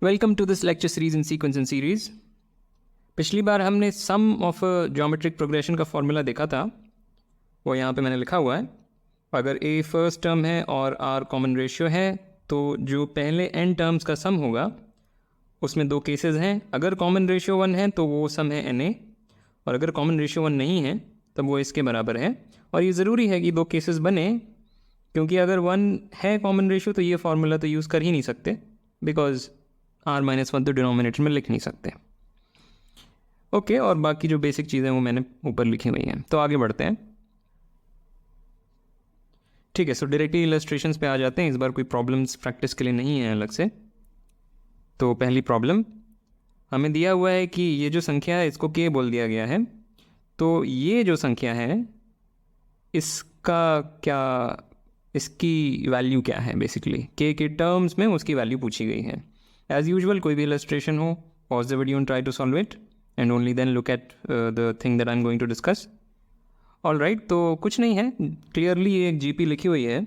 Welcome to this lecture series in sequence and series. पिछली बार हमने सम ऑफ ज्योमेट्रिक प्रोग्रेशन का formula देखा था, वो यहाँ पे मैंने लिखा हुआ है। अगर a फर्स्ट टर्म है और r कॉमन रेशियो है तो जो पहले n टर्म्स का सम होगा उसमें दो केसेस हैं। अगर कॉमन रेशियो 1 है तो वो सम है na, और अगर कॉमन रेशियो 1 नहीं है तब वो इसके बराबर है। और ये ज़रूरी है कि दो केसेस बने, क्योंकि अगर 1 है कॉमन रेशियो तो ये फार्मूला तो यूज़ कर ही नहीं सकते, बिकॉज r-1 तो डिनोमिनेटर में लिख नहीं सकते। ओके, और बाकी जो बेसिक चीज़ें वो मैंने ऊपर लिखी हुई हैं। तो आगे बढ़ते हैं। ठीक है, सो डायरेक्टली इलस्ट्रेशंस पे आ जाते हैं। इस बार कोई प्रॉब्लम्स प्रैक्टिस के लिए नहीं है अलग से। तो पहली प्रॉब्लम हमें दिया हुआ है कि ये जो संख्या है इसको k बोल दिया गया है। तो ये जो संख्या है इसका क्या, इसकी वैल्यू क्या है, बेसिकली k के टर्म्स में उसकी वैल्यू पूछी गई है। एज यूजुअल कोई भी इलस्ट्रेशन हो, pause the video and try to solve it and only then look at the thing that I am going to discuss. All right, तो कुछ नहीं है, क्लियरली एक जीपी लिखी हुई है।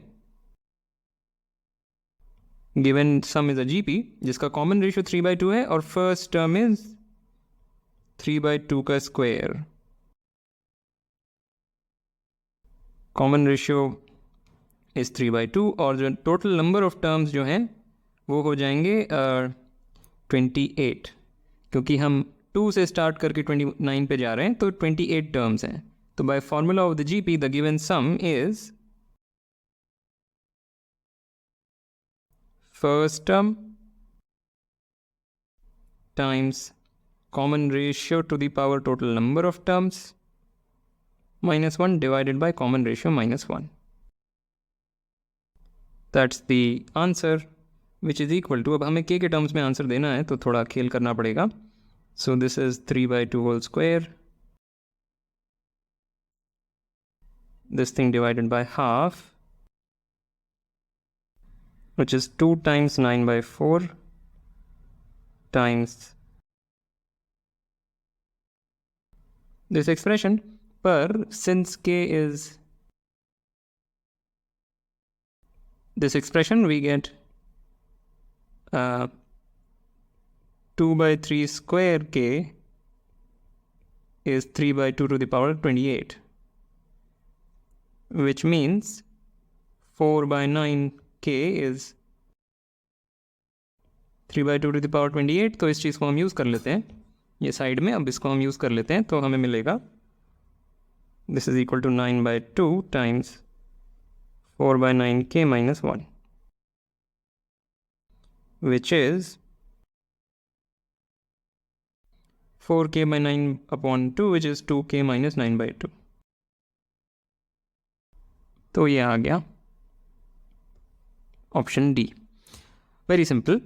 Given sum is a GP जिसका कॉमन रेशियो 3/2 है और फर्स्ट टर्म इज 3/2 का स्क्वायर। कॉमन रेशियो इज 3/2 और जो टोटल नंबर ऑफ टर्म्स जो हैं वो हो जाएंगे 28, क्योंकि हम 2 से स्टार्ट करके 29 पे जा रहे हैं, तो 28 टर्म्स हैं। तो by formula of the GP the given sum is first term times common ratio to the power total number of terms -1 divided by common ratio -1। That's the answer which is equal to, अब हमें k के terms में answer देना है तो थोड़ा खेल करना पड़ेगा। So this is 3/2 whole square, this thing divided by half, which is 2 times 9/4 times this expression. But since k is this expression, we get 2/3 square k is 3/2 to the power 28, which means 4/9 k is 3/2 to the power 28। तो इस चीज़ को हम use कर लेते हैं ये side में। अब इसको हम यूज़ कर लेते हैं तो हमें मिलेगा this is equal to 9/2 times 4/9 k -1, which is 4k/9/2, which is 2k - 9/2। तो ये आ गया option D. Very simple.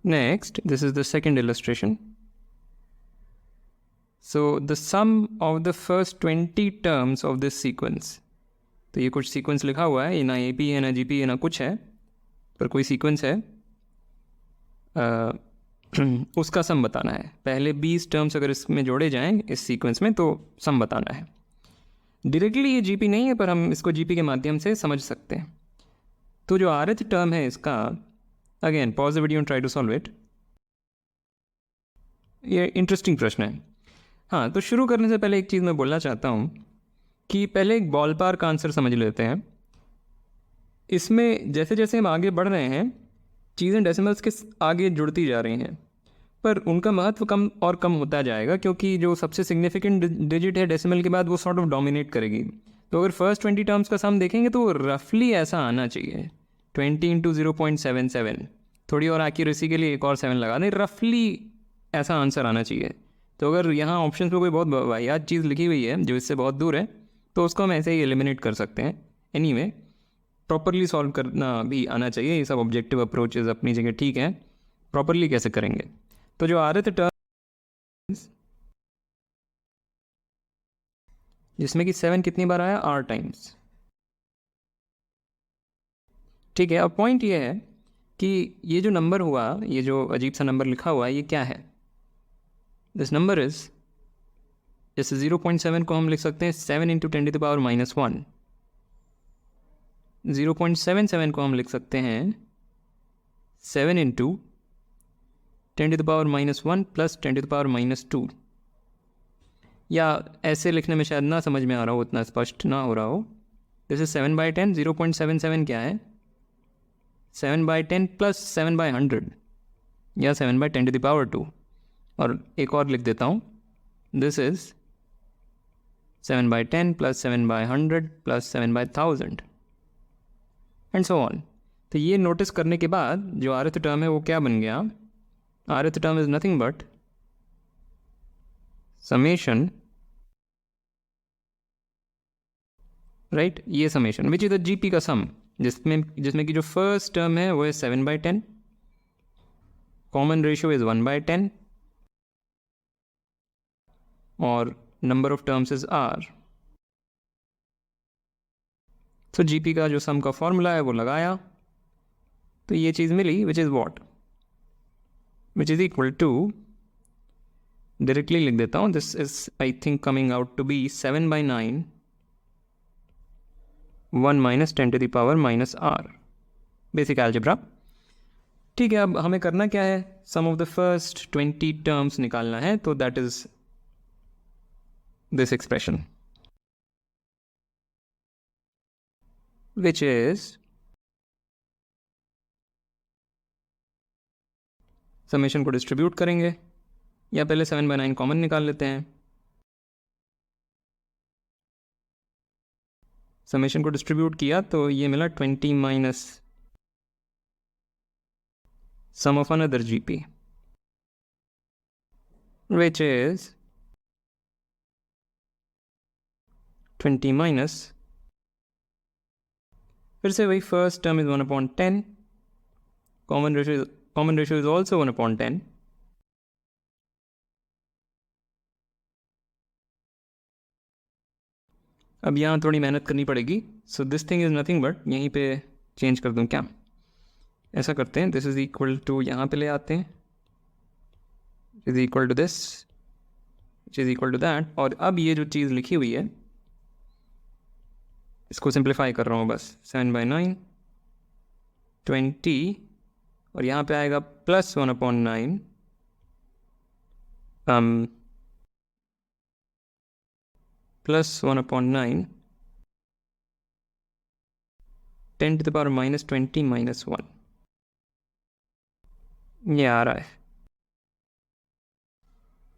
Next, this is the second illustration. So the sum of the first 20 terms of this sequence, तो ये कुछ sequence लिखा हुआ है, ये ना ए पी है ना जी पी है ना कुछ है, पर कोई सीक्वेंस है। उसका सम बताना है। पहले 20 टर्म्स अगर इसमें जोड़े जाएं इस सीक्वेंस में तो सम बताना है। डायरेक्टली ये जीपी नहीं है पर हम इसको जीपी के माध्यम से समझ सकते हैं। तो जो rth टर्म है इसका, again pause the video and try to solve it. ये इंटरेस्टिंग प्रश्न है। हाँ, तो शुरू करने से पहले एक चीज़ मैं बोलना चाहता हूँ कि पहले एक बॉल पार्क आंसर समझ लेते हैं। इसमें जैसे जैसे हम आगे बढ़ रहे हैं चीज़ें डेसिमल्स के आगे जुड़ती जा रही हैं, पर उनका महत्व कम और कम होता जाएगा, क्योंकि जो सबसे सिग्निफिकेंट डिजिट है डेसिमल के बाद वो सॉर्ट ऑफ डोमिनेट करेगी। तो अगर फर्स्ट 20 टर्म्स का सम देखेंगे तो रफली ऐसा आना चाहिए 20 × 0.77। थोड़ी और एक्यूरेसी के लिए एक और 7 लगा दें, रफली ऐसा आंसर आना चाहिए। तो अगर यहाँ ऑप्शन पे कोई बहुत वाहियात चीज़ लिखी हुई है जो इससे बहुत दूर है तो उसको हम ऐसे ही एलिमिनेट कर सकते हैं। एनीवे, प्रॉपरली सॉल्व करना भी आना चाहिए। ये सब ऑब्जेक्टिव अप्रोचेज अपनी जगह ठीक है, प्रॉपरली कैसे करेंगे। तो जो rth टर्म जिसमें कि 7 कितनी बार आया, r टाइम्स। ठीक है, अब पॉइंट ये है कि ये जो नंबर हुआ, ये जो अजीब सा नंबर लिखा हुआ है, ये क्या है। दिस नंबर इज, जैसे 0.7 को हम लिख सकते हैं 7 × 10⁻⁻1, 0.77 को हम लिख सकते हैं 7 इंटू 10⁻⁻1 प्लस 10⁻⁻2, या ऐसे लिखने में शायद ना समझ में आ रहा हो, उतना स्पष्ट ना हो रहा हो। दिस इज 7/10, 0.77 क्या है, 7/10 प्लस 7/100 या 7/10⁻²। और एक और लिख देता हूँ, this is 7/10 plus 7/100 plus 7/1000 and so on. तो ये नोटिस करने के बाद जो rth टर्म है वो क्या बन गया, rth term is nothing but summation, right, ये summation which is the GP का सम, जिसमें कि जो फर्स्ट टर्म है वो है 7/10, कॉमन रेशियो इज 1/10 और number of terms is r। तो जीपी का जो सम का फॉर्मूला है वो लगाया, तो ये चीज़ मिली which is what, which is equal to, directly लिख देता हूँ, this is I think coming out to be 7/9 1 माइनस 10⁻⁻r, बेसिक अलजेब्रा। ठीक है, अब हमें करना क्या है, sum of the first 20 terms निकालना है, तो that is this expression which is, summation को डिस्ट्रीब्यूट करेंगे, या पहले 7/9 कॉमन निकाल लेते हैं। समेशन को डिस्ट्रीब्यूट किया तो ये मिला 20 minus sum of another GP which is 20 minus, फिर से वही first term is 1/10, common ratio is also 1/10, अब यहाँ थोड़ी मेहनत करनी पड़ेगी, so this thing is nothing but, यहीं पे चेंज कर दूँ क्या, ऐसा करते हैं, दिस इज इक्वल टू, यहाँ पे ले आते हैं, is equal to this which is equal to that, और अब ये जो चीज़ लिखी हुई है इसको सिंप्लीफाई कर रहा हूँ बस, 7/9 20, और यहाँ पे आएगा प्लस 1/9 प्लस 1/9 10⁻⁻20 माइनस 1, ये आ रहा है,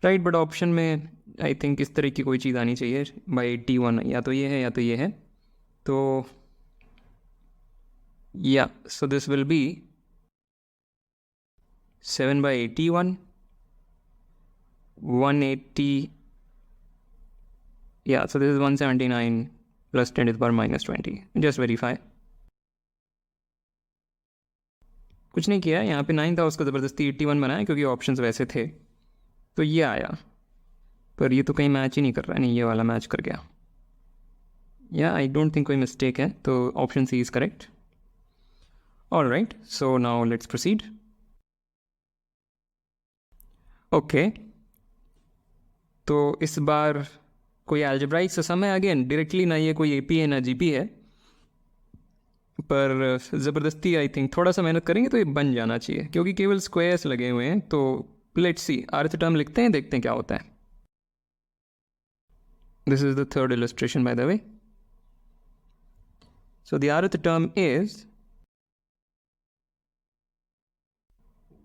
राइट। बट ऑप्शन में आई थिंक इस तरह की कोई चीज़ आनी चाहिए, बाई 81, या तो ये है या तो ये है, तो या so this will be 7/81 180, yeah, so this is 179 plus 10⁻⁻20, just verify। कुछ नहीं किया, यहाँ पे 9 था, उसको ज़बरदस्ती 81 बनाया क्योंकि ऑप्शंस वैसे थे, तो ये आया, पर ये तो कहीं मैच ही नहीं कर रहा है, नहीं ये वाला मैच कर गया, या आई डोंट थिंक कोई मिस्टेक है, तो option C is correct. All right, so now let's proceed. Okay, तो इस बार कोई अलजेब्राइक सम है, अगेन डायरेक्टली ना ये कोई एपी है ना जीपी है, पर ज़बरदस्ती आई थिंक थोड़ा सा मेहनत करेंगे तो ये बन जाना चाहिए, क्योंकि केवल स्क्वायर्स लगे हुए हैं। तो लेट्स सी, rth टर्म लिखते हैं, देखते हैं क्या होता है। This is the third illustration by the way. So the rth term is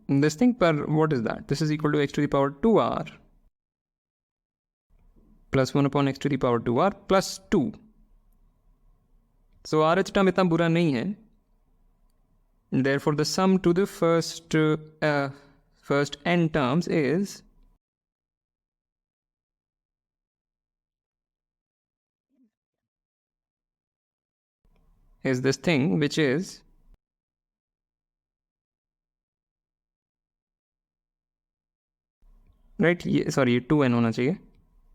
this thing, पर what is that? This is equal to x to the power 2r plus 1 upon x to the power 2r plus 2. So rh term इतना बुरा नहीं है, therefore the sum to the first n terms is this thing which is right, ये sorry ये 2n होना चाहिए,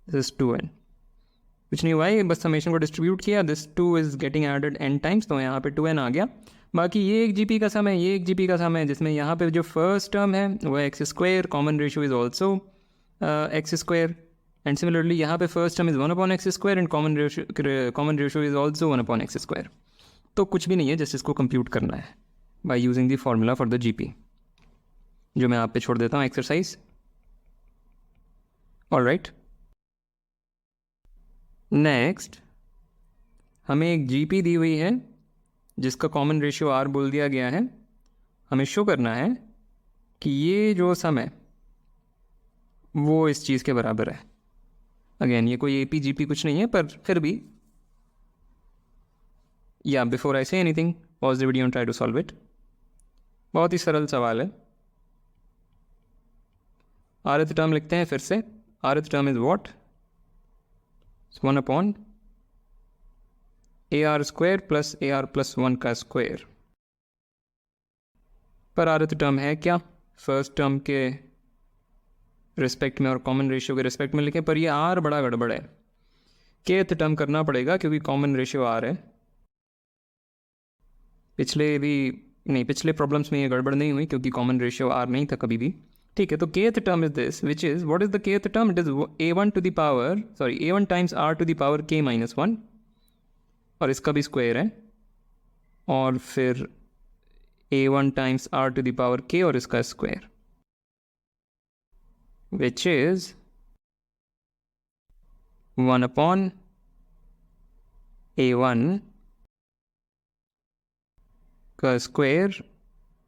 this is 2n, कुछ नहीं हुआ है, बस समेशन को डिस्ट्रीब्यूट किया, this 2 is getting added n times, तो यहाँ पे 2n आ गया। बाकी ये एक जीपी का सम है, ये एक जीपी का सम है, जिसमें यहाँ पे जो फर्स्ट टर्म है वो x square, common ratio is also x square, and similarly यहाँ पे first term is 1 upon x square and common ratio is also 1 upon x square. तो कुछ भी नहीं है, जस्ट इसको कंप्यूट करना है, by using the formula for the GP, जो मैं आप पे छोड़ देता हूँ एक्सरसाइज। ऑलराइट, नेक्स्ट हमें एक जीपी दी हुई है जिसका कॉमन रेशियो आर बोल दिया गया है। हमें शो करना है कि ये जो सम है वो इस चीज़ के बराबर है। अगेन ये कोई एपी जीपी कुछ नहीं है, पर फिर भी या before I say anything pause the video and try to solve it. बहुत ही सरल सवाल है। आरथ टर्म लिखते हैं फिर से। Rth term is what? 1/, AR square plus AR plus 1 का स्क्वायर। पर आरथ टर्म है क्या? फर्स्ट टर्म के रिस्पेक्ट में और कॉमन रेशियो के रिस्पेक्ट में लिखें, पर ये आर बड़ा गड़बड़ है। केथ टर्म करना पड़ेगा क्योंकि कॉमन रेशियो आर है। पिछले प्रॉब्लम्स में ये गड़बड़ नहीं हुई क्योंकि कॉमन रेशियो आर नहीं था कभी भी। ठीक है, तो kth term is this, which is what is the kth term? It is A1 times R to the power K minus 1, और इसका भी स्क्वायर है, और फिर A1 times R to the power K और इसका स्क्वायर, विच इज 1/A1 का square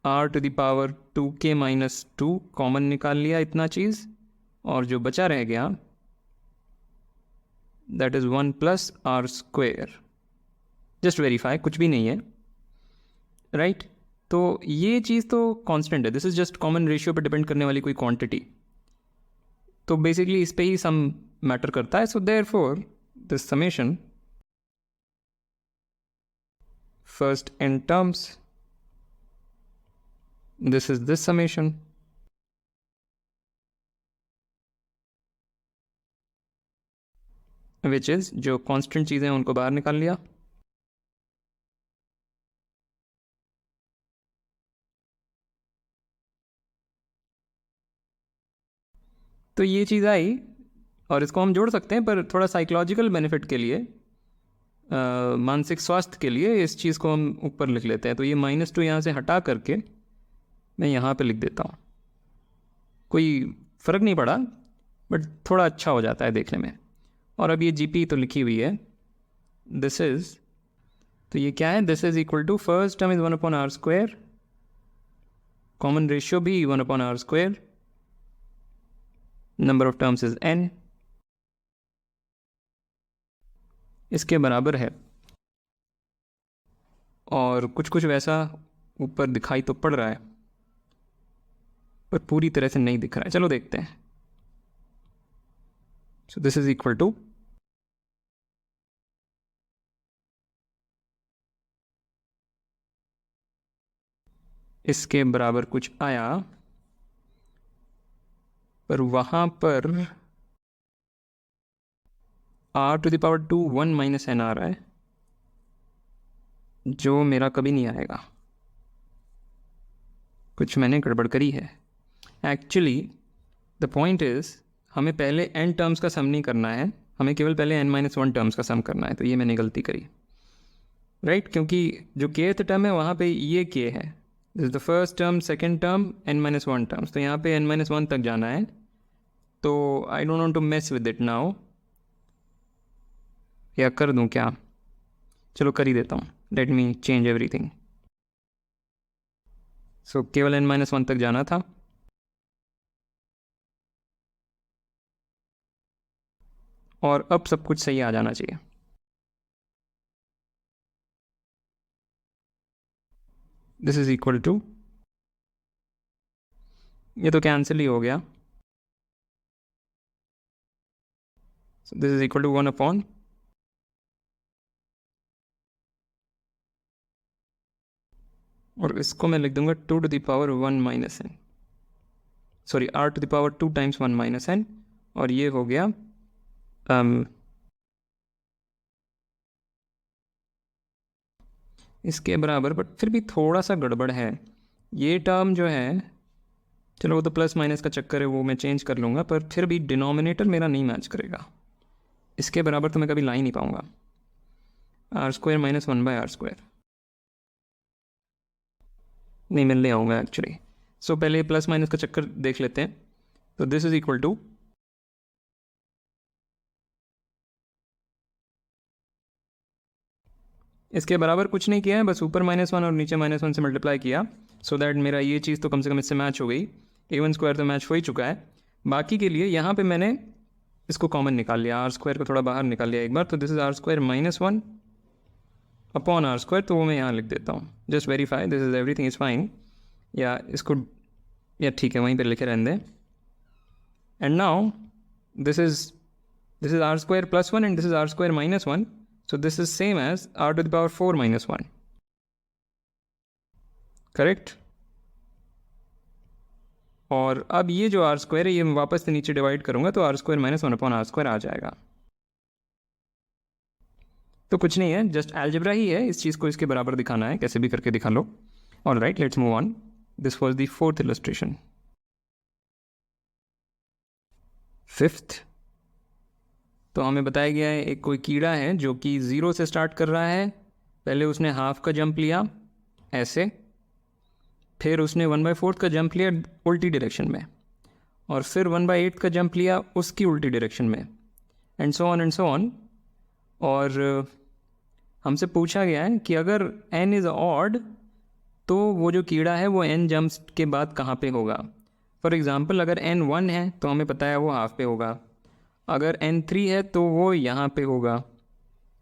R to the power 2K minus 2, common निकाल लिया इतना चीज़, और जो बचा रह गया that is 1 plus R square. Just verify, कुछ भी नहीं है, राइट तो ये चीज़ तो कांस्टेंट है। This is just common ratio पर डिपेंड करने वाली कोई क्वांटिटी, तो बेसिकली इस पे ही सम मैटर करता है। So therefore this summation first in terms, this is this summation, which is जो कांस्टेंट चीज़ें उनको बाहर निकाल लिया, तो ये चीज़ आई, और इसको हम जोड़ सकते हैं, पर थोड़ा साइकोलॉजिकल बेनिफिट के लिए, मानसिक स्वास्थ्य के लिए इस चीज़ को हम ऊपर लिख लेते हैं। तो ये -2 यहाँ से हटा करके मैं यहाँ पे लिख देता हूँ। कोई फ़र्क नहीं पड़ा, बट थोड़ा अच्छा हो जाता है देखने में। और अब ये जीपी तो लिखी हुई है, दिस इज़, तो ये क्या है? This is equal to first term is 1/R square, common ratio भी 1/R square, number of terms is n, इसके बराबर है। और कुछ कुछ वैसा ऊपर दिखाई तो पड़ रहा है, पर पूरी तरह से नहीं दिख रहा है। चलो देखते हैं। So this is equal to, इसके बराबर कुछ आया, पर वहां पर R to the power 2 1 minus n आ रहा है, जो मेरा कभी नहीं आएगा। कुछ मैंने गड़बड़ करी है। एक्चुअली द पॉइंट इज़, हमें पहले n टर्म्स का सम नहीं करना है, हमें केवल पहले n-1 टर्म्स का सम करना है। तो ये मैंने गलती करी, राइट क्योंकि जो kth टर्म है वहाँ पे ये k है, this is the first term, second term, n-1 terms, तो यहाँ पे n-1 तक जाना है। तो I don't want to mess with it now, या कर दूँ क्या? चलो कर ही देता हूँ, let me change everything. So केवल n-1 तक जाना था, और अब सब कुछ सही आ जाना चाहिए। दिस इज इक्वल टू, ये तो कैंसिल ही हो गया, दिस इज इक्वल टू 1/, और इसको मैं लिख दूंगा 2 to the power 1 minus n, sorry R to the power 2 times 1 minus n, और ये हो गया इसके बराबर। बट फिर भी थोड़ा सा गड़बड़ है ये टर्म जो है। चलो वो तो प्लस माइनस का चक्कर है, वो मैं चेंज कर लूँगा, पर फिर भी डिनोमिनेटर मेरा नहीं मैच करेगा। इसके बराबर तो मैं कभी ला ही नहीं पाऊँगा। R² - 1/R², नहीं मिलने आऊँगा एक्चुअली। सो पहले प्लस माइनस का चक्कर देख लेते हैं। तो दिस इज इक्वल टू, इसके बराबर कुछ नहीं किया है, बस ऊपर -1 और नीचे -1 से मल्टीप्लाई किया, सो दैट मेरा ये चीज़ तो कम से कम इससे मैच हो गई। A1² तो मैच हो ही चुका है। बाकी के लिए यहाँ पे मैंने इसको कॉमन निकाल लिया, R² को थोड़ा बाहर निकाल लिया एक बार, तो this is R² -1 upon R², तो वो मैं यहाँ लिख देता हूँ, just verify this is everything is fine, या इसको, या ठीक है वहीं पर लिखे रहने दें। And now this is R² +1 and this is R² -1, so this is same as r to the power 4 minus 1, correct. और अब ये जो R² है ये मैं वापस से नीचे डिवाइड करूंगा तो R² -1 अपॉन R² आ जाएगा। तो कुछ नहीं है, जस्ट अलजेब्रा ही है, इस चीज़ को इसके बराबर दिखाना है, कैसे भी करके दिखा लो। All right, let's move on. This was the 4th illustration. 5th, तो हमें बताया गया है एक कोई कीड़ा है जो कि 0 से स्टार्ट कर रहा है। पहले उसने हाफ का जंप लिया ऐसे, फिर उसने 1/4 का जंप लिया उल्टी डायरेक्शन में, और फिर 1/8 का जंप लिया उसकी उल्टी डायरेक्शन में, and so on and so on. और हमसे पूछा गया है कि अगर n इज़ ऑड तो वो जो कीड़ा है वो n जंप्स के बाद कहाँ पे होगा। फॉर एग्ज़ाम्पल अगर n 1 है तो हमें पता है वो हाफ पे होगा, अगर n 3 है तो वो यहाँ पे होगा,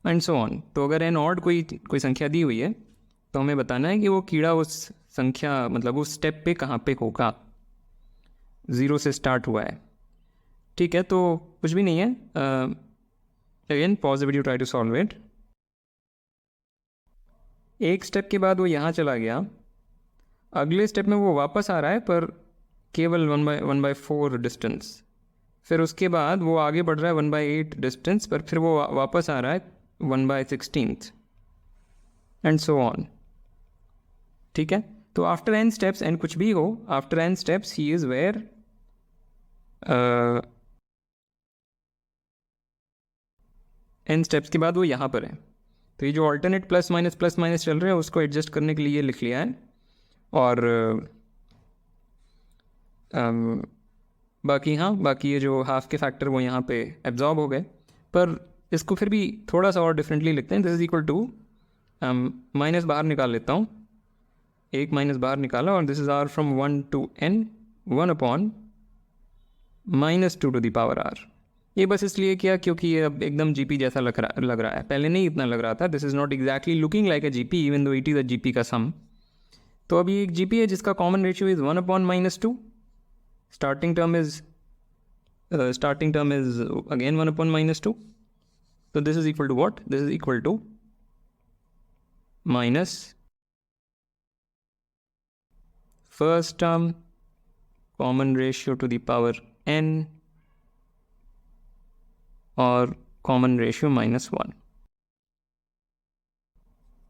एंड सो ऑन। तो अगर n ऑड कोई संख्या दी हुई है तो हमें बताना है कि वो कीड़ा उस संख्या, मतलब उस स्टेप पे कहाँ पे होगा। 0 से स्टार्ट हुआ है, ठीक है, तो कुछ भी नहीं है। Again pause the video, try to solve it. एक स्टेप के बाद वो यहाँ चला गया, अगले स्टेप में वो वापस आ रहा है पर केवल 1/4 डिस्टेंस, फिर उसके बाद वो आगे बढ़ रहा है 1/8 डिस्टेंस पर, फिर वो वापस आ रहा है 1/16 एंड सो ऑन, ठीक है। तो आफ्टर n स्टेप्स, n कुछ भी हो, after n steps he is where n steps के बाद वो यहाँ पर है। तो ये जो ऑल्टरनेट प्लस माइनस चल रहे हैं उसको एडजस्ट करने के लिए ये लिख लिया है। और बाकी हाँ, बाकी ये जो हाफ के फैक्टर वो यहाँ पे एब्जॉर्ब हो गए, पर इसको फिर भी थोड़ा सा और डिफरेंटली लिखते हैं। This is equal to, minus बाहर निकाल लेता हूँ, एक माइनस बाहर निकाला, और this is r from 1 to n 1 upon -2 to the power r। ये बस इसलिए किया क्योंकि ये अब एकदम GP जैसा लग रहा है, पहले नहीं इतना लग रहा था। This is not exactly looking like a GP even though it is a GP का सम। तो अभी एक GP है जिसका common ratio is 1 upon -2, starting term is again 1 upon -2, तो this is equal to what, this is equal to minus first term common ratio to the power n और common ratio -1।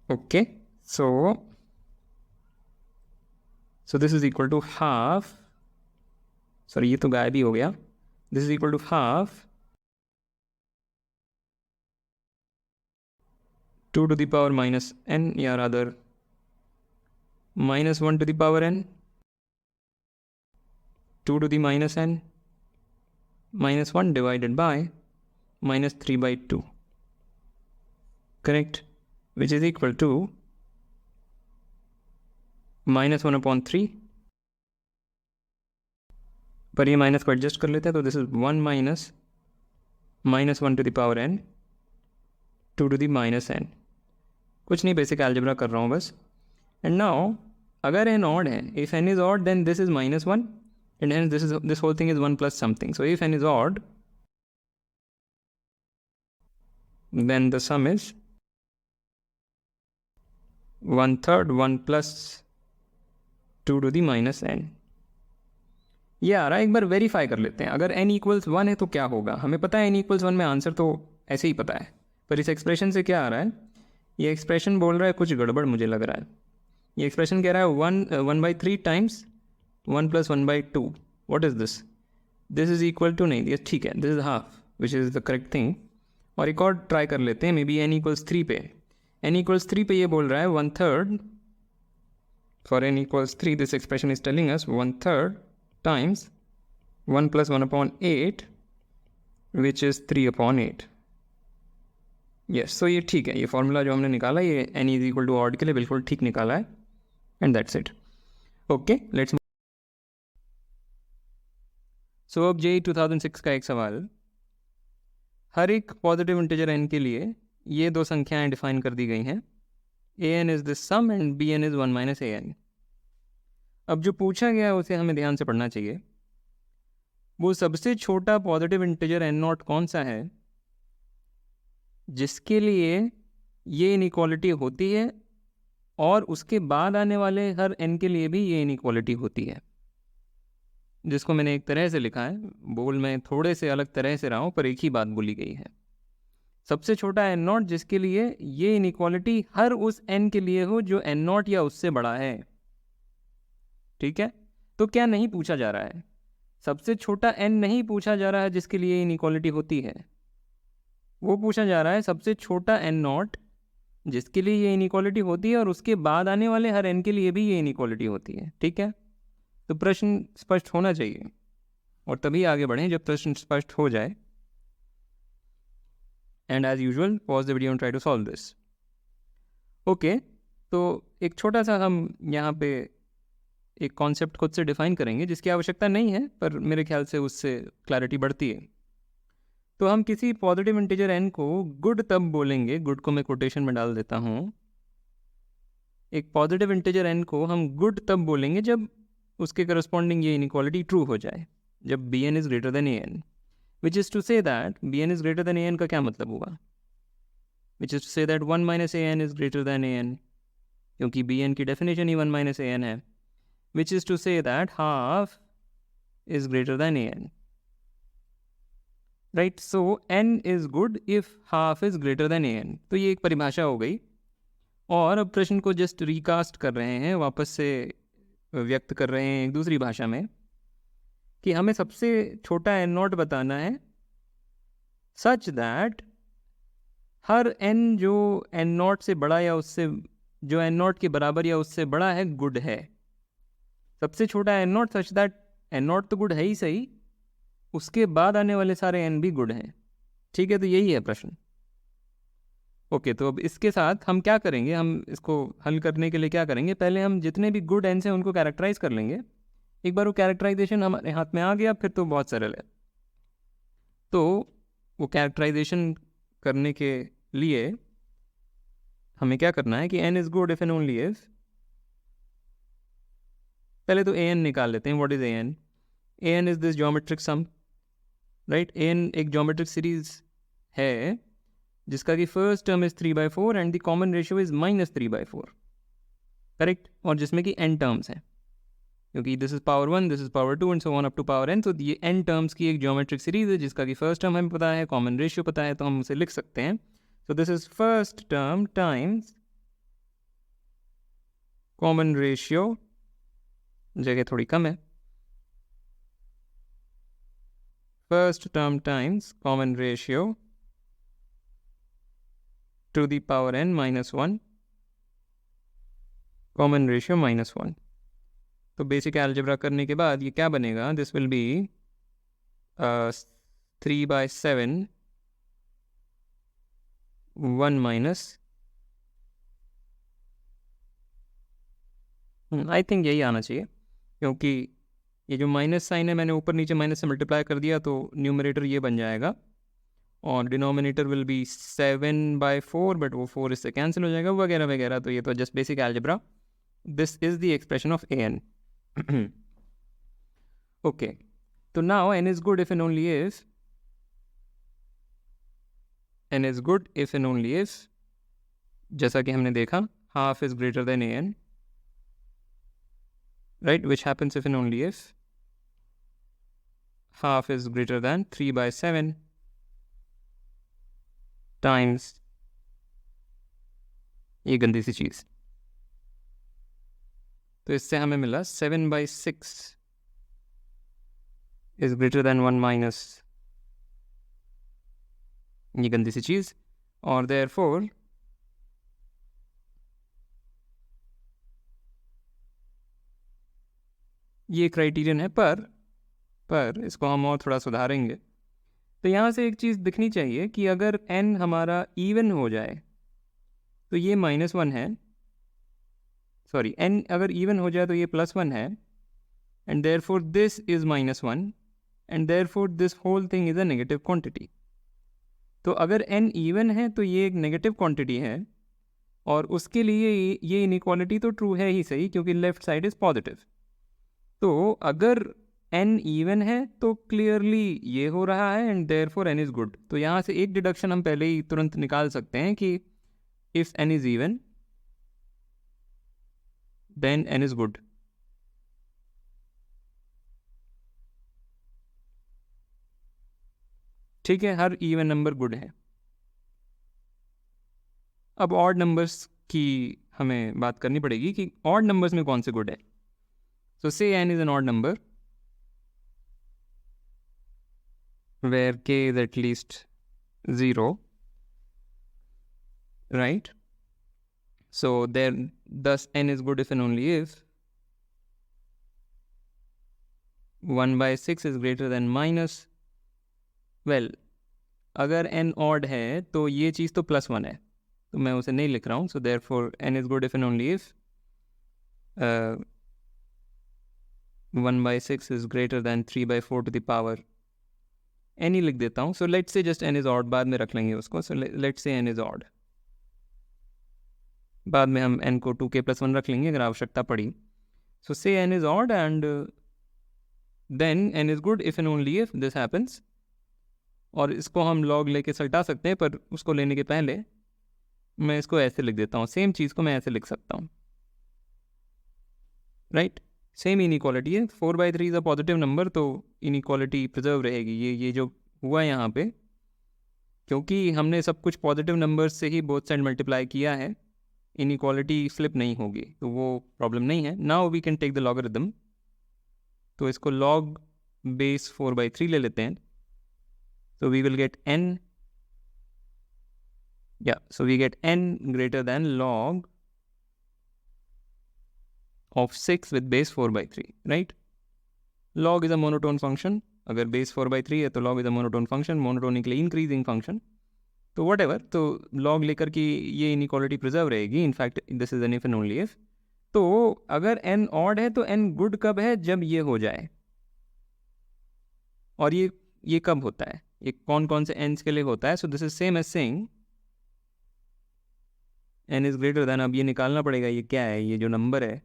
Okay, so this is equal to half, sorry ये तो गायब ही हो गया, this is equal to half 2 to the power -n, या rather -1 to the power n, 2 to the -n, -1 divided by -3/2, correct, which is equal to -1 upon 3, पर ये minus को एडजस्ट कर लेते हैं, तो this is 1 minus -1 to the power n 2 to the -n। कुछ नहीं, बेसिक अलजेब्रा कर रहा हूँ बस। एंड नाउ अगर n ऑड है, if n is odd then this is -1 and hence this whole thing is 1 plus something, so if n is odd then the sum is 1/3 1 plus 2 to the -n। ये आ रहा है, एक बार verify कर लेते हैं। अगर n equals 1 है तो क्या होगा, हमें पता है n equals 1 में आंसर तो ऐसे ही पता है, पर इस एक्सप्रेशन से क्या आ रहा है, ये एक्सप्रेशन बोल रहा है कुछ गड़बड़ मुझे लग रहा है। ये एक्सप्रेशन कह रहा है 1/3 times 1 plus 1/2, what is this, this is equal to, नहीं ये ठीक है, this is half which is the correct thing. और एक और ट्राई कर लेते हैं, मे बी n equals 3 पे, n equals 3 पे ये बोल रहा है 1/3 for n equals 3, this expression is telling us 1/3 times 1 plus 1 upon 8, which is 3 upon 8. Yes, सो ये ठीक है, ये फॉर्मूला जो हमने निकाला ये n is equal to odd के लिए बिल्कुल ठीक निकाला है, and that's it. Okay, let's. So अब JEE 2006 का एक सवाल. हर एक पॉजिटिव इंटीजर n के लिए ये दो संख्याएं डिफाइन कर दी गई हैं. an is the sum and bn is 1 minus an. अब जो पूछा गया है उसे हमें ध्यान से पढ़ना चाहिए. वो सबसे छोटा पॉजिटिव इंटीजर n0 कौन सा है जिसके लिए ये इनइक्वालिटी होती है और उसके बाद आने वाले हर n के लिए भी ये इनइक्वालिटी होती है, जिसको मैंने एक तरह से लिखा है. बोल मैं थोड़े से अलग तरह से रहा हूँ पर एक ही बात बोली गई है. सबसे छोटा n0 जिसके लिए ये इनइक्वालिटी हर उस n के लिए हो जो n0 या उससे बड़ा है. ठीक है, तो क्या नहीं पूछा जा रहा है? सबसे छोटा n नहीं पूछा जा रहा है जिसके लिए इनइक्वालिटी होती है. वो पूछा जा रहा है सबसे छोटा n0 जिसके लिए ये इनइक्वालिटी होती है और उसके बाद आने वाले हर n के लिए भी ये इनइक्वालिटी होती है. ठीक है, तो प्रश्न स्पष्ट होना चाहिए और तभी आगे बढ़ें जब प्रश्न स्पष्ट हो जाए. And as usual pause the video and try to solve this. Okay, तो एक छोटा सा हम यहाँ पे एक कॉन्सेप्ट खुद से डिफाइन करेंगे जिसकी आवश्यकता नहीं है पर मेरे ख्याल से उससे क्लैरिटी बढ़ती है. तो हम किसी पॉजिटिव इंटीजर n को गुड तब बोलेंगे, गुड को मैं कोटेशन में डाल देता हूँ. एक पॉजिटिव इंटीजर n को हम गुड तब बोलेंगे जब उसके करस्पॉन्डिंग ये इनइक्वालिटी ट्रू हो जाए, जब bn is greater than an. Which is to say that bn is greater than an का क्या मतलब होगा? Which is to say that 1 minus an is greater than an, क्योंकि bn की डेफिनेशन ही 1 माइनस an है. Which is to say that half is greater than an. Right, so n is good if half is greater than an. तो ये एक परिभाषा हो गई और अब प्रश्न को जस्ट रिकास्ट कर रहे हैं, वापस से व्यक्त कर रहे हैं एक दूसरी भाषा में कि हमें सबसे छोटा n0 बताना है सच दैट हर n जो n0 से बड़ा या उससे जो n0 के बराबर या उससे बड़ा है गुड है. सबसे छोटा n0 सच दैट n0 तो गुड है ही सही, उसके बाद आने वाले सारे n भी गुड हैं. ठीक है, तो यही है प्रश्न. ओके, तो अब इसके साथ हम क्या करेंगे, हम इसको हल करने के लिए क्या करेंगे, पहले हम जितने भी गुड n हैं उनको कैरेक्टराइज कर लेंगे. एक बार वो कैरेक्टराइजेशन हमारे हाथ में आ गया फिर तो बहुत सरल है. तो वो कैरेक्टराइजेशन करने के लिए हमें क्या करना है कि n is good if and only if. पहले तो an निकाल लेते हैं. What is an? an is this geometric sum. Right, an एक ज्योमेट्रिक सीरीज है जिसका कि first term is 3/4 and the common ratio is -3/4. Correct, और जिसमें कि n टर्म्स हैं, क्योंकि this is power 1, this is power 2 and so on up to power n. तो ये n टर्म्स की एक ज्योमेट्रिक सीरीज है जिसका कि फर्स्ट टर्म हमें पता है, कॉमन रेशियो पता है, तो हम उसे लिख सकते हैं. So this is first term times common ratio, जगह थोड़ी कम है, first term times common ratio to the power n -1, common ratio -1. तो बेसिक अलजेब्रा करने के बाद ये क्या बनेगा? This will be 3/7 1 minus, I think यही आना चाहिए, क्योंकि ये जो माइनस साइन है मैंने ऊपर नीचे माइनस से मल्टीप्लाई कर दिया तो न्यूमरेटर ये बन जाएगा और डिनोमिनेटर विल बी 7/4, बट वो 4 इससे कैंसिल हो जाएगा वगैरह वगैरह. तो ये तो just basic algebra. This is the expression of an. Okay, तो now n is good if and only if, n is good if and only if, जैसा कि हमने देखा half is greater than an, right, which happens if and only if half is greater than 3/7 times ये गंदी सी चीज. तो इससे हमें मिला 7/6 इज ग्रेटर देन 1 माइनस ये गंदी सी चीज, और देयरफॉर ये क्राइटेरियन है, पर इसको हम और थोड़ा सुधारेंगे। तो यहाँ से एक चीज़ दिखनी चाहिए कि अगर n हमारा इवन हो जाए तो ये -1 है, सॉरी n अगर इवन हो जाए तो ये +1 है, and therefore this is -1 and therefore this whole thing is a negative quantity. तो अगर n इवन है तो ये एक नेगेटिव क्वांटिटी है, और उसके लिए ये इनइक्वालिटी तो ट्रू है ही सही, क्योंकि लेफ्ट साइड इज़ पॉजिटिव। तो अगर n इवन है तो क्लियरली ये हो रहा है, and therefore n is good. तो यहाँ से एक डिडक्शन हम पहले ही तुरंत निकाल सकते हैं कि if n is even then n is good. ठीक है, हर इवन नंबर गुड है। अब ऑड नंबर्स की हमें बात करनी पड़ेगी कि ऑड नंबर्स में कौन से गुड है। सो से n is an odd number where k is at least 0, right? So then thus n is good if and only if 1/6 is greater than minus, well, अगर n odd है तो ये चीज़ तो +1 है, तो मैं उसे नहीं लिख रहा हूँ। So therefore n is good if and only if 1/6 is greater than 3/4 to the power n ही लिख देता हूँ। So let's say just n is odd, बाद में रख लेंगे उसको। So let's say n is odd, बाद में हम n को 2k+1 रख लेंगे अगर आवश्यकता पड़ी। So say n is odd and then n is good if and only if this happens, और इसको हम log लेके सल्टा सकते हैं, पर उसको लेने के पहले मैं इसको ऐसे लिख देता हूँ। सेम चीज़ को मैं ऐसे लिख सकता हूँ, राइट? सेम इनइक्वालिटी है। 4/3 इज़ अ पॉजिटिव नंबर, तो इनइक्वालिटी प्रिजर्व रहेगी। ये जो हुआ यहाँ पे, क्योंकि हमने सब कुछ पॉजिटिव नंबर्स से ही बोथ साइड मल्टीप्लाई किया है, इनइक्वालिटी फ्लिप नहीं होगी, तो वो प्रॉब्लम नहीं है। Now we can take the logarithm, तो इसको log बेस 4/3 ले लेते हैं। So we will get n, yeah, so we get n greater than log of 6 with base 4/3, right? Log is a monotone function, अगर base 4/3 है तो log is a monotone function, monotonically increasing function, तो whatever, तो log लेकर की ये inequality preserve रहेगी। in fact this is an if and only if। तो अगर n odd है तो n good कब है? जब ये हो जाए। और ये कब होता है? ये कौन कौन से n's के लिए होता है? So this is same as saying n is greater than, अब ये निकालना पड़ेगा ये क्या है, ये जो नंबर है,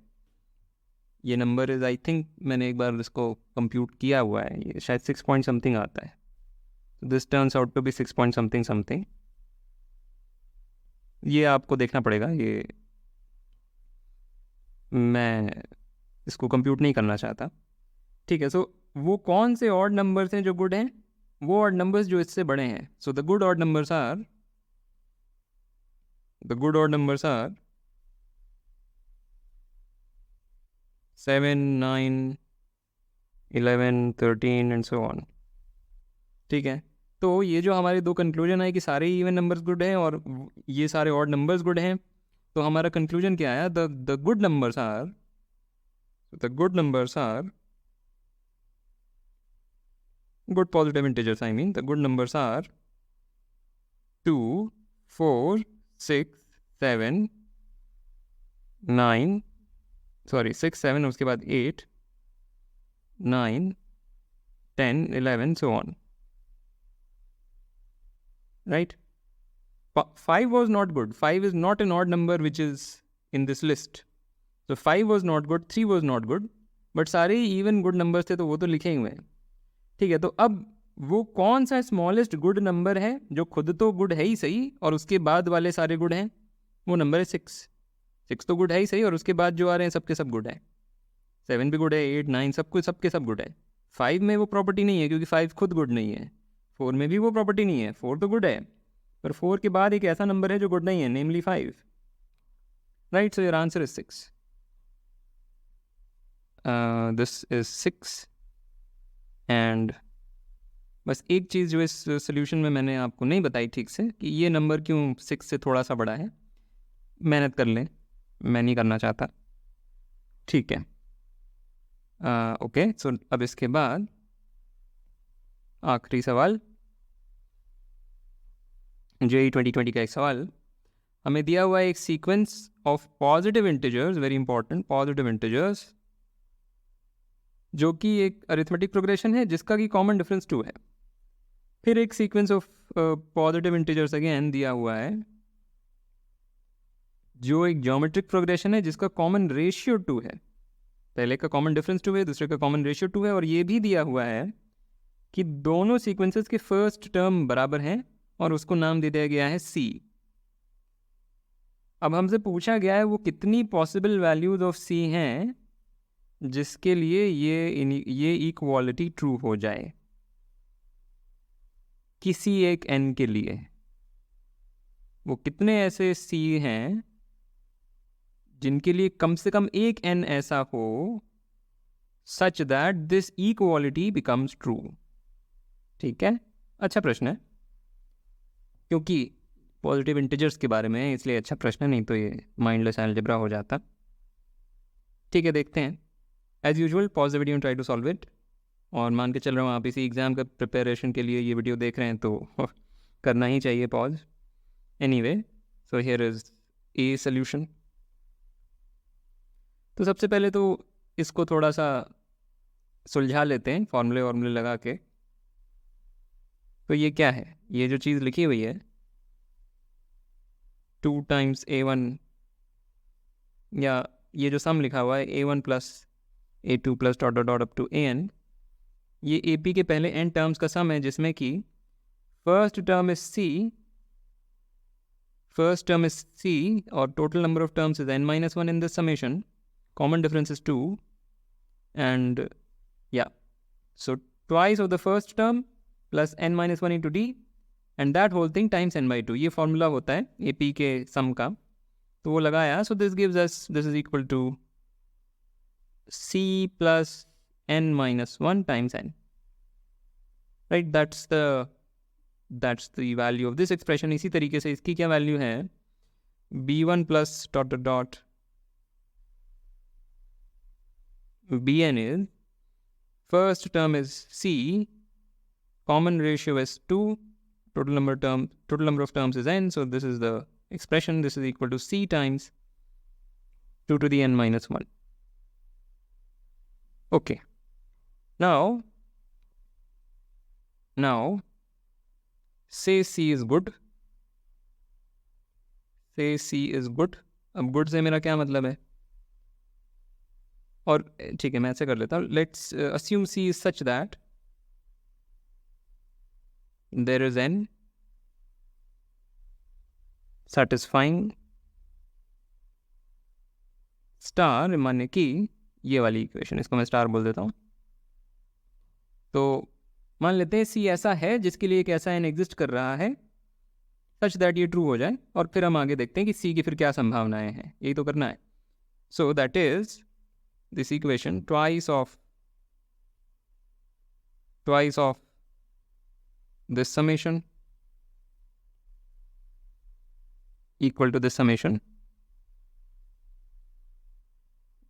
ये नंबर इज, आई थिंक मैंने एक बार इसको कंप्यूट किया हुआ है, ये शायद 6 पॉइंट समथिंग आता है। This turns out to be 6 point something something. ये आपको देखना पड़ेगा, ये मैं इसको कंप्यूट नहीं करना चाहता। ठीक है, सो वो कौन से ऑड नंबर्स हैं जो गुड हैं? वो ऑड नंबर्स जो इससे बड़े हैं। So the good odd numbers are 7, 9, 11, 13 and so on. ठीक है, तो ये जो हमारे दो कंक्लूजन है कि सारे इवन नंबर्स गुड हैं और ये सारे ऑड नंबर्स गुड हैं, तो हमारा कंक्लूजन क्या आया? The good numbers are good positive integers, I mean the good numbers are 2, 4, 6, 7, 9, sorry 6, 7 उसके बाद 8, 9, 10, 11 so on, right? 5 was not good. 5 is not an odd number which is in this list, so 5 was not good, 3 was not good, but सारे even good numbers थे तो वो तो लिखे हुए हैं। ठीक है, तो अब वो कौन सा स्मॉलेस्ट गुड नंबर है जो खुद तो गुड है ही सही और उसके बाद वाले सारे गुड हैं? वो नंबर है 6। 6 तो गुड है ही सही और उसके बाद जो आ रहे हैं सबके सब गुड है। 7 भी गुड है, 8, 9 सब कुछ सबके सब गुड है। 5 में वो प्रॉपर्टी नहीं है क्योंकि 5 खुद गुड नहीं है। 4 में भी वो प्रॉपर्टी नहीं है, 4 तो गुड है, पर 4 के बाद एक ऐसा नंबर है जो गुड नहीं है, नेमली 5, right? So your answer is 6। This is 6। And बस एक चीज़ जो इस सोल्यूशन में मैंने आपको नहीं बताई ठीक से कि ये नंबर क्यों 6 से थोड़ा सा बड़ा है, मेहनत कर लें, मैं नहीं करना चाहता। ठीक है, ओके, सो अब इसके बाद आखिरी सवाल, जेईई 2020 का एक सवाल। हमें दिया हुआ है एक sequence of positive integers, very important, positive integers, जो कि एक अरिथमेटिक प्रोग्रेशन है जिसका कि कॉमन डिफरेंस 2 है। फिर एक sequence of positive integers again दिया हुआ है जो एक ज्योमेट्रिक प्रोग्रेशन है जिसका कॉमन रेशियो 2 है। पहले का कॉमन डिफरेंस 2 है, दूसरे का कॉमन रेशियो 2 है, और ये भी दिया हुआ है कि दोनों सीक्वेंसेस के फर्स्ट टर्म बराबर हैं और उसको नाम दे दिया गया है सी। अब हमसे पूछा गया है वो कितनी पॉसिबल वैल्यूज ऑफ सी हैं जिसके लिए ये इक्वालिटी ट्रू हो जाए किसी एक n के लिए। वो कितने ऐसे सी हैं जिनके लिए कम से कम एक n ऐसा हो such that this equality becomes true. ठीक है, अच्छा प्रश्न है, क्योंकि पॉजिटिव इंटीजर्स के बारे में है इसलिए अच्छा प्रश्न है, नहीं तो ये माइंडलेस अलजेब्रा हो जाता। ठीक है, देखते हैं। As usual pause the video and try to solve it. और मान के चल रहा हूँ आप इसी एग्ज़ाम का प्रिपरेशन के लिए ये वीडियो देख रहे हैं तो करना ही चाहिए pause. Anyway, so here is a solution. तो सबसे पहले तो इसको थोड़ा सा सुलझा लेते हैं फॉर्मूले लगा के। तो ये क्या है, ये जो चीज़ लिखी हुई है 2 टाइम्स A1, या ये जो सम लिखा हुआ है A1 plus A2 plus dot dot dot up to AN, ये AP के पहले n टर्म्स का सम है जिसमें कि फर्स्ट टर्म इज C और total number of terms is n-1 in this summation, common difference is 2, and या so twice of the first term plus n-1 into D and that whole thing times n/2। ये formula होता है AP के सम का, तो वो लगाया। So this gives us, this is equal to C plus n-1 times n, right? That's the value of this expression. इसी तरीके से इसकी क्या वैल्यू है, B1 plus dot dot dot Bn is first term is C, common ratio is 2, total number of terms is n, so this is the expression. This is equal to C times 2 to the n-1. Okay, now say C is good, say C is good। अब good से मेरा क्या मतलब है, और ठीक है मैं ऐसे कर लेता हूँ। Let's assume C is such that there is n satisfying star, माने कि ये वाली इक्वेशन, इसको मैं स्टार बोल देता हूँ। तो मान लेते हैं C ऐसा है जिसके लिए एक ऐसा n एग्जिस्ट कर रहा है सच दैट ये ट्रू हो जाए, और फिर हम आगे देखते हैं कि C की फिर क्या संभावनाएं हैं, यही तो करना है। So that is this equation twice of this summation equal to this summation,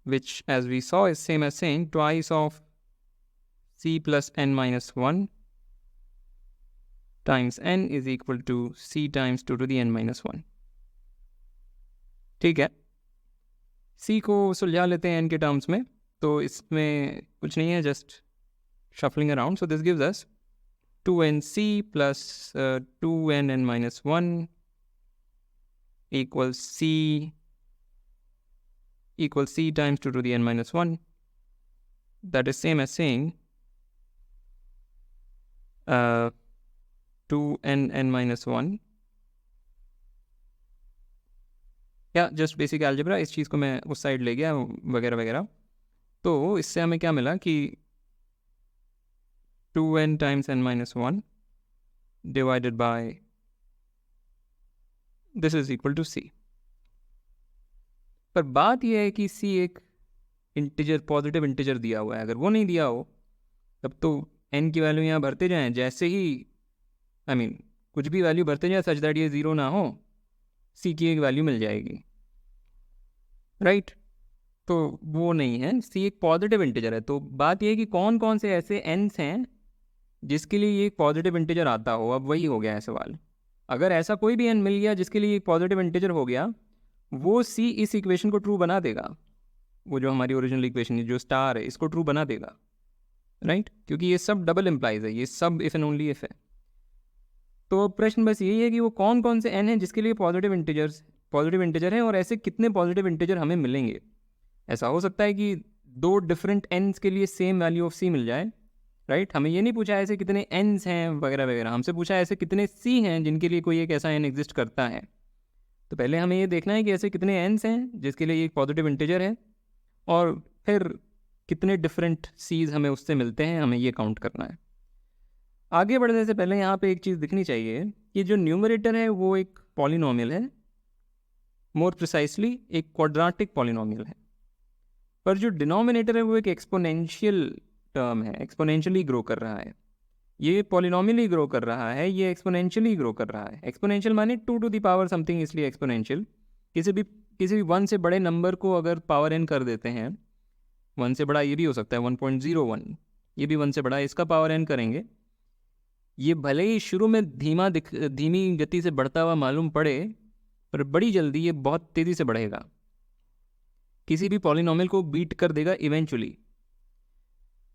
which as we saw is same as saying twice of C plus n-1 times n is equal to C times 2 to the n-1। ठीक है, C को सुलझा लेते हैं n के terms में, तो इसमें कुछ नहीं है, just shuffling around. So this gives us 2nC plus 2n-1 equals C times 2 to the n-1। that is same as saying 2n-1, या जस्ट बेसिक अलजेब्रा। इस चीज़ को मैं उस साइड ले गया वगैरह वगैरह। तो इससे हमें क्या मिला कि 2n times n-1 divided by this is equal to C। पर बात यह है कि C एक इंटीजर, पॉजिटिव इंटीजर दिया हुआ है। अगर वो नहीं दिया हो तब तो n की वैल्यू यहाँ भरते जाएं, जैसे ही कुछ भी वैल्यू भरते जाए सच दैट ये ज़ीरो ना हो, C की एक वैल्यू मिल जाएगी, राइट? तो वो नहीं है, सी एक पॉजिटिव इंटीजर है। तो बात ये है कि कौन कौन से ऐसे एन्स हैं जिसके लिए ये पॉजिटिव इंटीजर आता हो। अब वही हो गया है सवाल। अगर ऐसा कोई भी एन मिल गया जिसके लिए पॉजिटिव इंटीजर हो गया, वो सी इस इक्वेशन को ट्रू बना देगा। वो जो हमारी ओरिजिनल इक्वेशन है, जो स्टार है, इसको ट्रू बना देगा, राइट? क्योंकि ये सब डबल इम्प्लाइज है, ये सब इफ एंड ओनली इफ है। तो प्रश्न बस यही है कि वो कौन कौन से एन हैं जिसके लिए पॉजिटिव इंटीजर है, और ऐसे कितने पॉजिटिव इंटीजर हमें मिलेंगे। ऐसा हो सकता है कि दो डिफरेंट एन्स के लिए सेम वैल्यू ऑफ सी मिल जाए, राइट? हमें ये नहीं पूछा ऐसे कितने एन्स हैं वगैरह वगैरह, हमसे पूछा ऐसे कितने सी हैं जिनके लिए कोई एक ऐसा एन एग्जिस्ट करता है। तो पहले हमें ये देखना है कि ऐसे कितने एन्स हैं जिसके लिए एक पॉजिटिव इंटीजर है, और फिर कितने डिफरेंट सीज हमें उससे मिलते हैं, हमें ये काउंट करना है। आगे बढ़ने से पहले यहाँ पे एक चीज़ दिखनी चाहिए कि जो न्यूमरेटर है वो एक पॉलिनोमियल है, मोर प्रिसाइसली एक क्वाड्रेटिक पॉलिनोमियल है, पर जो डिनोमिनेटर है वो एक एक्सपोनेंशियल टर्म है, एक्सपोनेंशियली ग्रो कर रहा है। ये पॉलिनोमियली ग्रो कर रहा है, ये एक्सपोनेंशियली ग्रो कर रहा है। एक्सपोनेंशियल माने 2 टू द पावर समथिंग, इसलिए एक्सपोनेंशियल। किसी भी 1 से बड़े नंबर को अगर पावर n कर देते हैं, 1 से बड़ा ये भी हो सकता है 1.01, ये भी 1 से बड़ा, इसका पावर n करेंगे, ये भले ही शुरू में धीमी गति से बढ़ता हुआ मालूम पड़े, पर बड़ी जल्दी ये बहुत तेज़ी से बढ़ेगा, किसी भी पॉलिनोमियल को बीट कर देगा इवेंचुअली।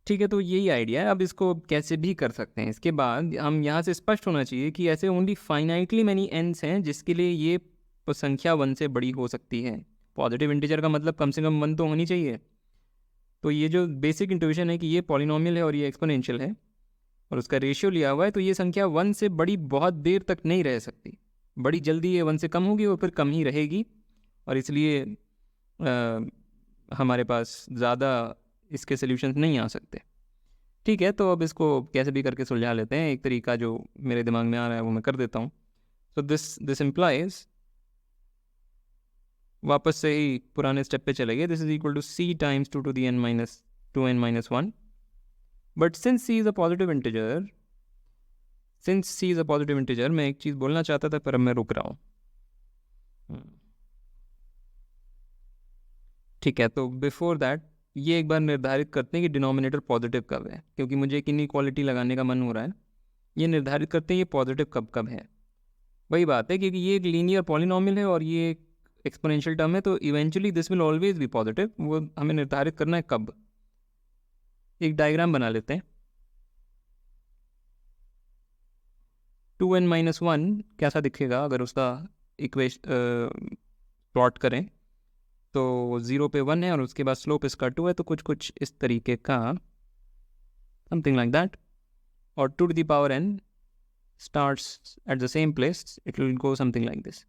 ठीक है, तो यही आइडिया है। अब इसको कैसे भी कर सकते हैं। इसके बाद हम यहाँ से स्पष्ट होना चाहिए कि ऐसे ओनली फाइनाइटली मैनी एन्स हैं जिसके लिए ये संख्या 1 से बड़ी हो सकती है। पॉजिटिव इंटीजर का मतलब कम से कम 1 तो होनी चाहिए। तो ये जो बेसिक इंट्यूशन है कि ये पॉलिनोमियल है और ये एक्सपोनेंशियल है और उसका रेशियो लिया हुआ है, तो ये संख्या 1 से बड़ी बहुत देर तक नहीं रह सकती, बड़ी जल्दी ये 1 से कम होगी और फिर कम ही रहेगी, और इसलिए हमारे पास ज़्यादा इसके सॉल्यूशंस नहीं आ सकते। ठीक है, तो अब इसको कैसे भी करके सुलझा लेते हैं। एक तरीका जो मेरे दिमाग में आ रहा है वो मैं कर देता हूँ। सो दिस इम्प्लाइज, वापस से ही पुराने स्टेप पे चले गए, this is equal to C times 2 to the n minus 2n minus 1, but since C is a positive integer, मैं एक चीज़ बोलना चाहता था पर अब मैं रुक रहा हूँ। ठीक है, तो बिफोर दैट ये एक बार निर्धारित करते हैं कि डिनोमिनेटर पॉजिटिव कब है, क्योंकि मुझे एक इनइक्वालिटी लगाने का मन हो रहा है। ये निर्धारित करते हैं ये पॉजिटिव कब कब है। वही बात है, क्योंकि ये एक लीनियर पॉलिनोमियल है और ये एक एक्सपोनेंशियल टर्म है, तो eventually this will always be positive. वो हमें निर्धारित करना है कब। एक डायग्राम बना लेते हैं। 2n minus 1 कैसा दिखेगा अगर उसका इक्वेशन प्लॉट करें, तो 0 पे 1 है और उसके बाद स्लोप इसका 2 है, तो कुछ इस तरीके का, समथिंग लाइक दैट। और 2 to the power n starts at the same place, it will go something like this।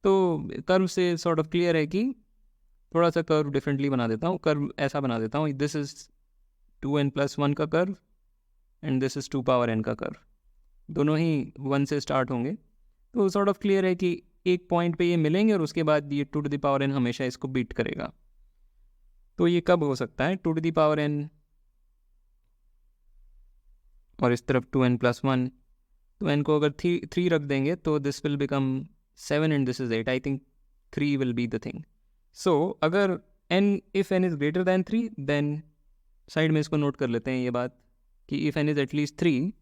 तो कर्व से सॉर्ट ऑफ क्लियर है कि थोड़ा सा कर्व डिफरेंटली बना देता हूँ। कर्व ऐसा बना देता हूँ, दिस इज 2n plus 1 का curve and this is 2 power n का कर्व, दोनों ही 1 से स्टार्ट होंगे। तो सॉर्ट ऑफ क्लियर है कि एक पॉइंट पे ये मिलेंगे और उसके बाद ये 2 to the power n हमेशा इसको बीट करेगा। तो ये कब हो सकता है? 2 to the power n और इस तरफ 2n plus 1, तो n को अगर 3 रख देंगे तो this will become 7 and this is 8। I think 3 will be the thing. So अगर if n is greater than 3, then side में इसको नोट कर लेते हैं ये बात कि if n is at least 3,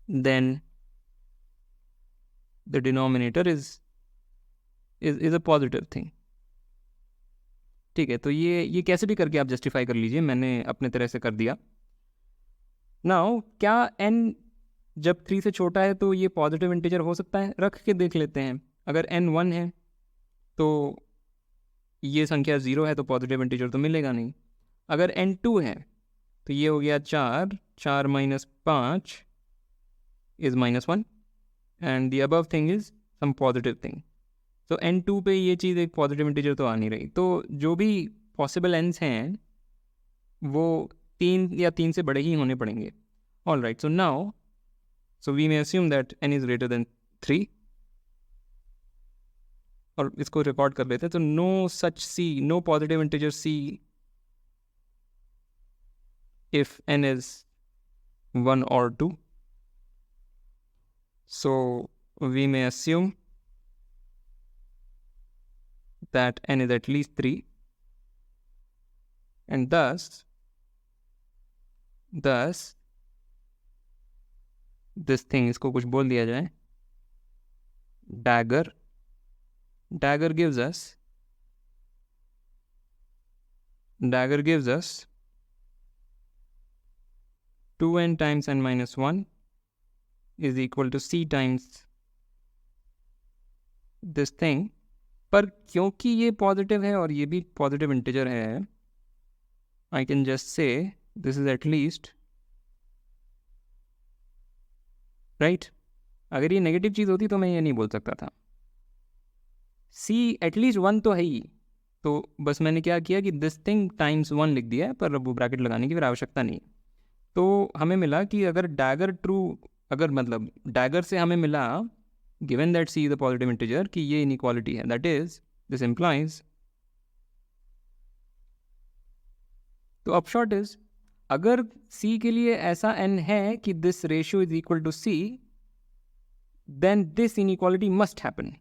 then the denominator is a positive thing। ठीक है, तो ये कैसे भी करके आप जस्टिफाई कर लीजिए, मैंने अपने तरह से कर दिया। नाउ क्या n जब 3 से छोटा है तो ये पॉजिटिव इंटीजर हो सकता है? रख के देख लेते हैं। अगर n 1 है तो ये संख्या 0 है, तो पॉजिटिव इंटीजर तो मिलेगा नहीं। अगर n 2 है तो ये हो गया 4 minus 5 is -1 and the above thing is some positive thing. तो n2 पे ये चीज़ एक पॉजिटिव इंटीजर तो आ नहीं रही। तो जो भी पॉसिबल n's हैं वो 3 या 3 से बड़े ही होने पड़ेंगे। All right, so now we may assume that n is greater than 3 और इसको रिकॉर्ड कर लेते हैं। तो no such c, no positive integer c if n is 1 or 2। So we may assume that n is at least 3, and thus this thing, इसको कुछ बोल दिया जाए, dagger gives us 2n times n minus 1 is equal to c times this thing. पर क्योंकि ये positive है और ये भी पॉजिटिव इंटीजर है, I can just say this is at least, right. अगर ये नेगेटिव चीज़ होती तो मैं ये नहीं बोल सकता था. c एटलीस्ट 1 तो है ही, तो बस मैंने क्या किया कि दिस थिंग टाइम्स 1 लिख दिया है, पर अब वो ब्रैकेट लगाने की फिर आवश्यकता नहीं. तो हमें मिला कि अगर डैगर ट्रू, अगर मतलब डैगर से हमें मिला given that c is a positive integer कि ये इनइक्वालिटी है, दैट इज दिस इम्प्लाइज. तो अपशॉर्ट इज, अगर c के लिए ऐसा n है कि this ratio is equal to c, then this inequality must happen.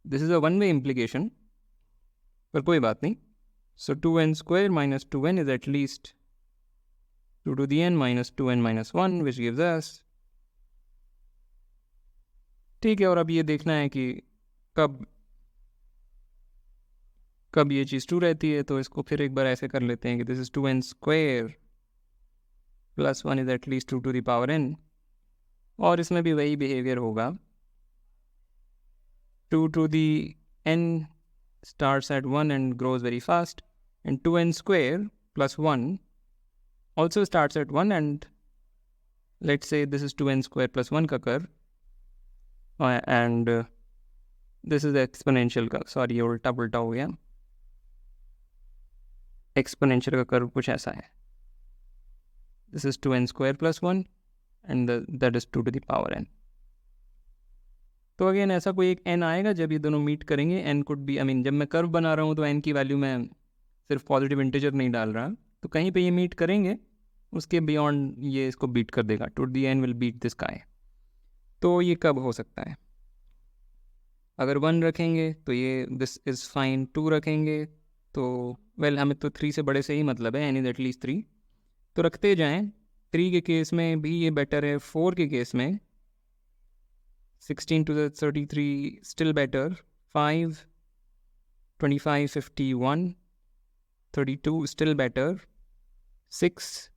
This is a one way implication, पर कोई बात नहीं. So 2n square minus 2n is at least 2 to the n minus 2n minus 1 which gives us. ठीक है, और अब ये देखना है कि कब ये चीज़ ट्रू रहती है. तो इसको फिर एक बार ऐसे कर लेते हैं कि this is 2n square plus 1 is at least 2 to the power n, और इसमें भी वही बिहेवियर होगा. 2 to the n starts at 1 and grows very fast, and 2n square plus 1 also starts at 1, and let's say this is 2n square plus 1 का curve, and this is the exponential का, sorry ये उल्टा पुल्टा हो गया. exponential का curve कुछ ऐसा है. this is 2n square plus 1 and that is 2 to the power n. तो अगेन ऐसा कोई एक n आएगा जब ये दोनों मीट करेंगे. n could be, I mean जब मैं कर्व बना रहा हूँ तो n की वैल्यू में सिर्फ पॉजिटिव इंटीजर नहीं डाल रहा, तो कहीं पे ये मीट करेंगे, उसके बियॉन्ड ये इसको बीट कर देगा. Two the n will beat this guy. तो ये कब हो सकता है? अगर 1 रखेंगे तो ये दिस इज़ फाइन. 2 रखेंगे तो वेल हमें तो 3 से बड़े से ही मतलब है, एन इज एटलीस्ट 3, तो रखते जाएं. 3 के केस में भी ये बेटर है. 4 के केस में 16 to the 33 still better. 5, 25, 51, 32 still better. 6,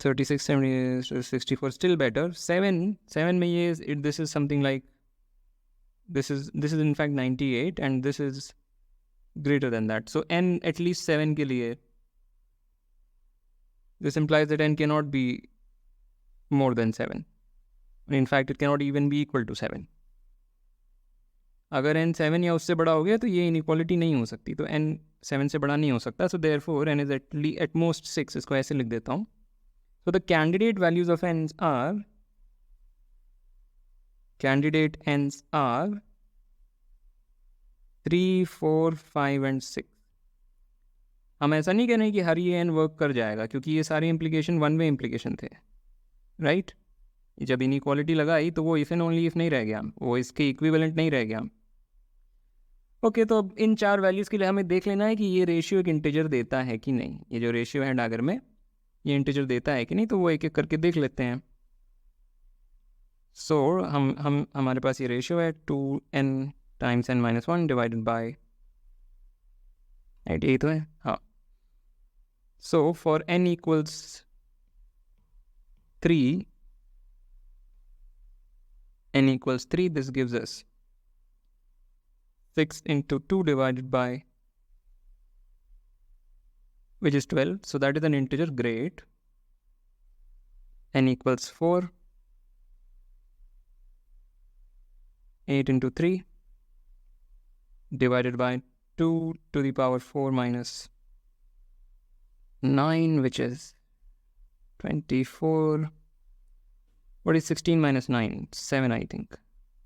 36, 70, 64 still better. 7 में ये this is something like this is in fact 98 and this is greater than that. So n at least 7 के लिए, this implies that n cannot be more than 7. In fact it cannot even be equal to 7. अगर n 7 या उससे बड़ा हो गया तो ये इनइक्वालिटी नहीं हो सकती. तो n 7 से बड़ा नहीं हो सकता. So therefore n is at most 6. इसको ऐसे लिख देता हूँ. So the candidate values of n's are 3, 4, 5 and 6. हम ऐसा नहीं कह रहे कि हर ये n वर्क कर जाएगा, क्योंकि ये सारी इम्प्लीकेशन वन वे इम्प्लीकेशन थे, राइट. जब इनइक्वालिटी लगाई तो वो इफ एंड ओनली इफ नहीं रह गया, वो इसके इक्विवेलेंट नहीं रह गया. ओके, तो अब इन 4 वैल्यूज़ के लिए हमें देख लेना है कि ये रेशियो एक इंटीजर देता है कि नहीं. ये जो रेशियो है डैगर में, ये इंटीजर देता है कि नहीं, तो वो एक एक करके देख लेते हैं. सो हमारे पास ये रेशियो है 2n times n minus 1 divided bye 8 तो है, हाँ. So for n equals 3, n equals 3, this gives us 6 into 2 divided by, which is 12. So that is an integer, great. N equals 4. 8 into 3 divided by 2 to the power 4 minus 9, which is 24. What is 16 minus 9? 7, I think.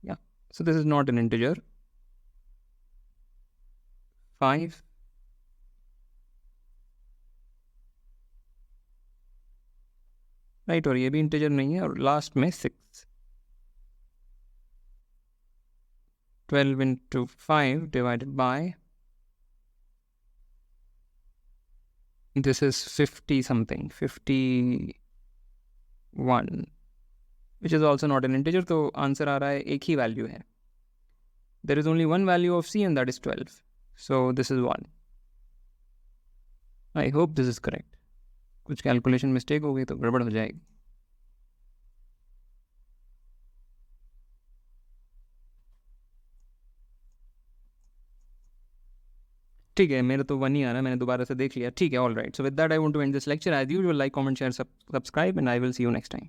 Yeah. So this is not an integer. 5. Right, और ये भी integer नहीं है. और last में 6. 12 into 5 divided by, this is 50 something, 51, which is also not an integer. तो answer आ रहा है एक ही वैल्यू है. There is only one value of c and that is 12. So this is 1. I hope this is correct. कुछ calculation mistake हो गई तो गड़बड़ हो जाएगी. ठीक है, मेरा तो 1 ही आ रहा है, मैंने दोबारा से देख लिया. ठीक है, all right. So with that I want to end this lecture. As usual, like, comment, share, subscribe, and I will see you next time.